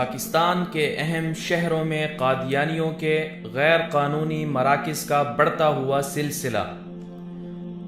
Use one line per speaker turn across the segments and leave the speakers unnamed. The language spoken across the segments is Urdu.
پاکستان کے اہم شہروں میں قادیانیوں کے غیر قانونی مراکز کا بڑھتا ہوا سلسلہ۔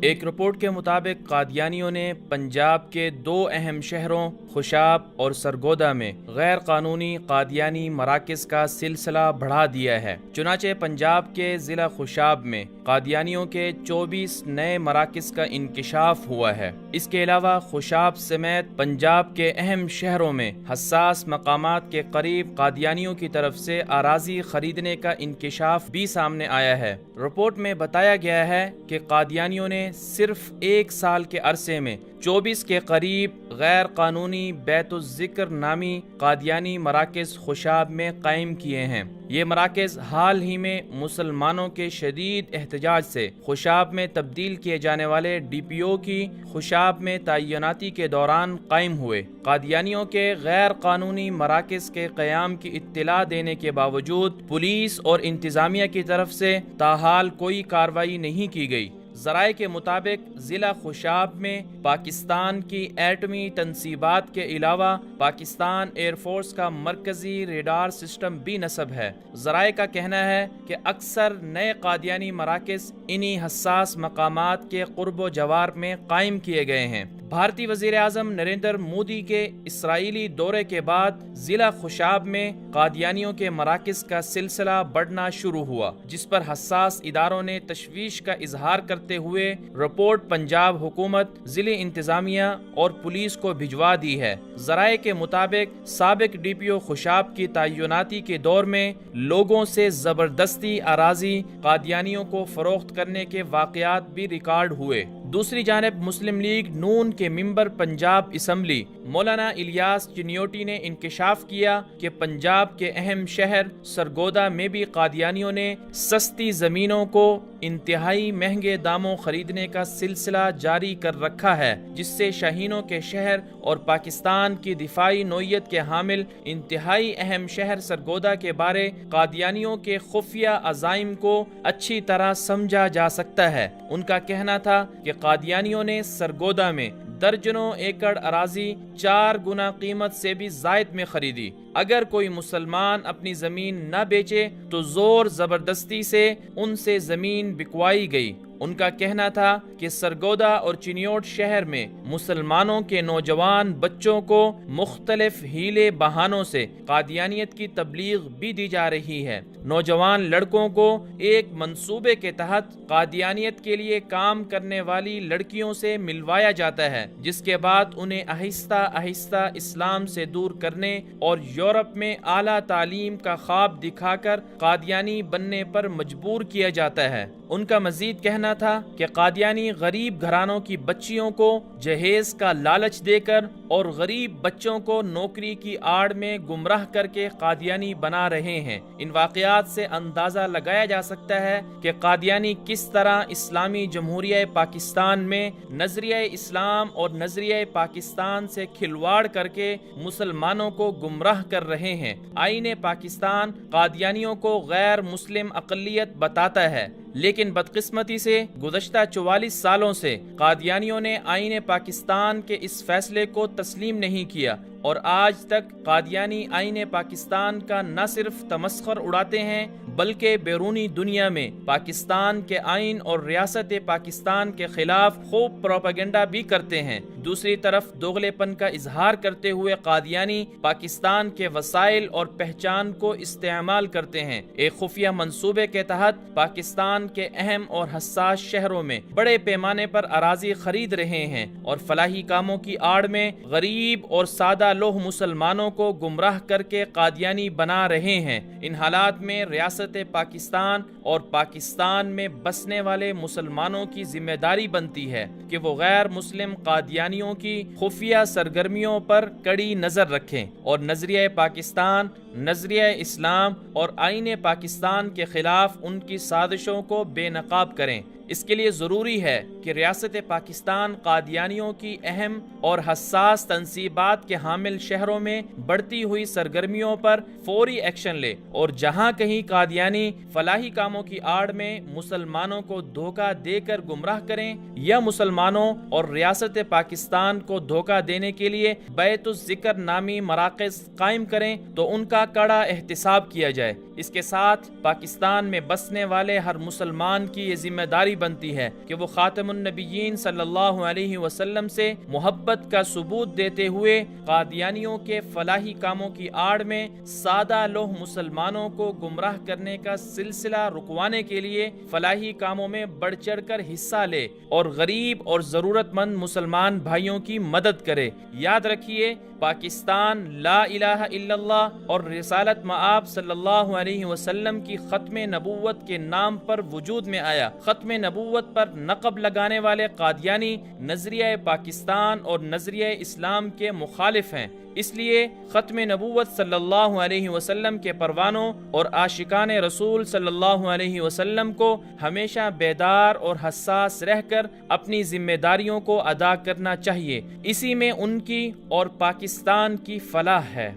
ایک رپورٹ کے مطابق قادیانیوں نے پنجاب کے دو اہم شہروں خوشاب اور سرگودا میں غیر قانونی قادیانی مراکز کا سلسلہ بڑھا دیا ہے۔ چنانچہ پنجاب کے ضلع خوشاب میں قادیانیوں کے 24 نئے مراکز کا انکشاف ہوا ہے۔ اس کے علاوہ خوشاب سمیت پنجاب کے اہم شہروں میں حساس مقامات کے قریب قادیانیوں کی طرف سے اراضی خریدنے کا انکشاف بھی سامنے آیا ہے۔ رپورٹ میں بتایا گیا ہے کہ قادیانیوں نے صرف ایک سال کے عرصے میں 24 کے قریب غیر قانونی بیت الذکر نامی قادیانی مراکز خوشاب میں قائم کیے ہیں۔ یہ مراکز حال ہی میں مسلمانوں کے شدید احتجاج سے خوشاب میں تبدیل کیے جانے والے ڈی پی او کی خوشاب میں تعیناتی کے دوران قائم ہوئے۔ قادیانیوں کے غیر قانونی مراکز کے قیام کی اطلاع دینے کے باوجود پولیس اور انتظامیہ کی طرف سے تاحال کوئی کارروائی نہیں کی گئی۔ ذرائع کے مطابق ضلع خوشاب میں پاکستان کی ایٹمی تنصیبات کے علاوہ پاکستان ایئر فورس کا مرکزی ریڈار سسٹم بھی نصب ہے۔ ذرائع کا کہنا ہے کہ اکثر نئے قادیانی مراکز انہی حساس مقامات کے قرب و جوار میں قائم کیے گئے ہیں۔ بھارتی وزیر اعظم نریندر مودی کے اسرائیلی دورے کے بعد ضلع خوشاب میں قادیانیوں کے مراکز کا سلسلہ بڑھنا شروع ہوا، جس پر حساس اداروں نے تشویش کا اظہار کرتے ہوئے رپورٹ پنجاب حکومت، ضلع انتظامیہ اور پولیس کو بھجوا دی ہے۔ ذرائع کے مطابق سابق ڈی پی او خوشاب کی تعیناتی کے دور میں لوگوں سے زبردستی اراضی قادیانیوں کو فروخت کرنے کے واقعات بھی ریکارڈ ہوئے۔ دوسری جانب مسلم لیگ نون کے ممبر پنجاب اسمبلی مولانا الیاس چنیوٹی نے انکشاف کیا کہ پنجاب کے اہم شہر سرگودا میں بھی قادیانیوں نے سستی زمینوں کو انتہائی مہنگے داموں خریدنے کا سلسلہ جاری کر رکھا ہے، جس سے شاہینوں کے شہر اور پاکستان کی دفاعی نوعیت کے حامل انتہائی اہم شہر سرگودا کے بارے قادیانیوں کے خفیہ عزائم کو اچھی طرح سمجھا جا سکتا ہے۔ ان کا کہنا تھا کہ قادیانیوں نے سرگودا میں درجنوں ایکڑ اراضی 4 گنا قیمت سے بھی زائد میں خریدی۔ اگر کوئی مسلمان اپنی زمین نہ بیچے تو زور زبردستی سے ان سے زمین بکوائی گئی۔ ان کا کہنا تھا کہ سرگودا اور چنیوٹ شہر میں مسلمانوں کے نوجوان بچوں کو مختلف ہیلے بہانوں سے قادیانیت کی تبلیغ بھی دی جا رہی ہے۔ نوجوان لڑکوں کو ایک منصوبے کے تحت قادیانیت کے لیے کام کرنے والی لڑکیوں سے ملوایا جاتا ہے، جس کے بعد انہیں آہستہ آہستہ اسلام سے دور کرنے اور یورپ میں اعلیٰ تعلیم کا خواب دکھا کر قادیانی بننے پر مجبور کیا جاتا ہے۔ ان کا مزید کہنا تھا کہ قادیانی غریب گھرانوں کی بچیوں کو جہیز کا لالچ دے کر اور غریب بچوں کو نوکری کی آڑ میں گمراہ کر کے قادیانی بنا رہے ہیں۔ ان واقعات سے اندازہ لگایا جا سکتا ہے کہ قادیانی کس طرح اسلامی جمہوریہ پاکستان میں نظریہ اسلام اور نظریہ پاکستان سے کھلواڑ کر کے مسلمانوں کو گمراہ کر رہے ہیں۔ آئین پاکستان قادیانیوں کو غیر مسلم اقلیت بتاتا ہے، لیکن بدقسمتی سے گزشتہ 44 سالوں سے قادیانیوں نے آئین پاکستان کے اس فیصلے کو تسلیم نہیں کیا، اور آج تک قادیانی آئین پاکستان کا نہ صرف تمسخر اڑاتے ہیں بلکہ بیرونی دنیا میں پاکستان کے آئین اور ریاست پاکستان کے خلاف خوب پروپیگنڈا بھی کرتے ہیں۔ دوسری طرف دوغلے پن کا اظہار کرتے ہوئے قادیانی پاکستان کے وسائل اور پہچان کو استعمال کرتے ہیں۔ ایک خفیہ منصوبے کے تحت پاکستان کے اہم اور حساس شہروں میں بڑے پیمانے پر اراضی خرید رہے ہیں اور فلاحی کاموں کی آڑ میں غریب اور سادہ لوح مسلمانوں کو گمراہ کر کے قادیانی بنا رہے ہیں۔ ان حالات میں ریاست پاکستان اور پاکستان میں بسنے والے مسلمانوں کی ذمہ داری بنتی ہے کہ وہ غیر مسلم قادیانیوں کی خفیہ سرگرمیوں پر کڑی نظر رکھیں اور نظریہ پاکستان، نظریہ اسلام اور آئین پاکستان کے خلاف ان کی سازشوں کو بے نقاب کریں۔ اس کے لیے ضروری ہے کہ ریاست پاکستان قادیانیوں کی اہم اور حساس تنصیبات کے حامل شہروں میں بڑھتی ہوئی سرگرمیوں پر فوری ایکشن لے، اور جہاں کہیں قادیانی فلاحی کاموں کی آڑ میں مسلمانوں کو دھوکہ دے کر گمراہ کریں یا مسلمانوں اور ریاست پاکستان کو دھوکہ دینے کے لیے بیت الذکر نامی مراکز قائم کریں تو ان کا کڑا احتساب کیا جائے۔ اس کے ساتھ پاکستان میں بسنے والے ہر مسلمان کی یہ ذمہ داری بنتی ہے کہ وہ خاتم النبیین صلی اللہ علیہ وسلم سے محبت کا ثبوت دیتے ہوئے قادیانیوں کے فلاحی کاموں کی آڑ میں سادہ لوح مسلمانوں کو گمراہ کرنے کا سلسلہ رکوانے کے لیے فلاحی کاموں میں بڑھ چڑھ کر حصہ لے اور غریب اور ضرورت مند مسلمان بھائیوں کی مدد کرے۔ یاد رکھیے، پاکستان لا الہ الا اللہ اور رسالت مآب صلی اللہ علیہ وسلم کی ختم نبوت کے نام پر وجود میں آیا۔ ختم نبوت پر نقب لگانے والے قادیانی نظریہ پاکستان اور نظریہ اسلام کے مخالف ہیں، اس لیے ختم نبوت صلی اللہ علیہ وسلم کے پروانوں اور عاشقان رسول صلی اللہ علیہ وسلم کو ہمیشہ بیدار اور حساس رہ کر اپنی ذمہ داریوں کو ادا کرنا چاہیے۔ اسی میں ان کی اور پاکستان کی فلاح ہے۔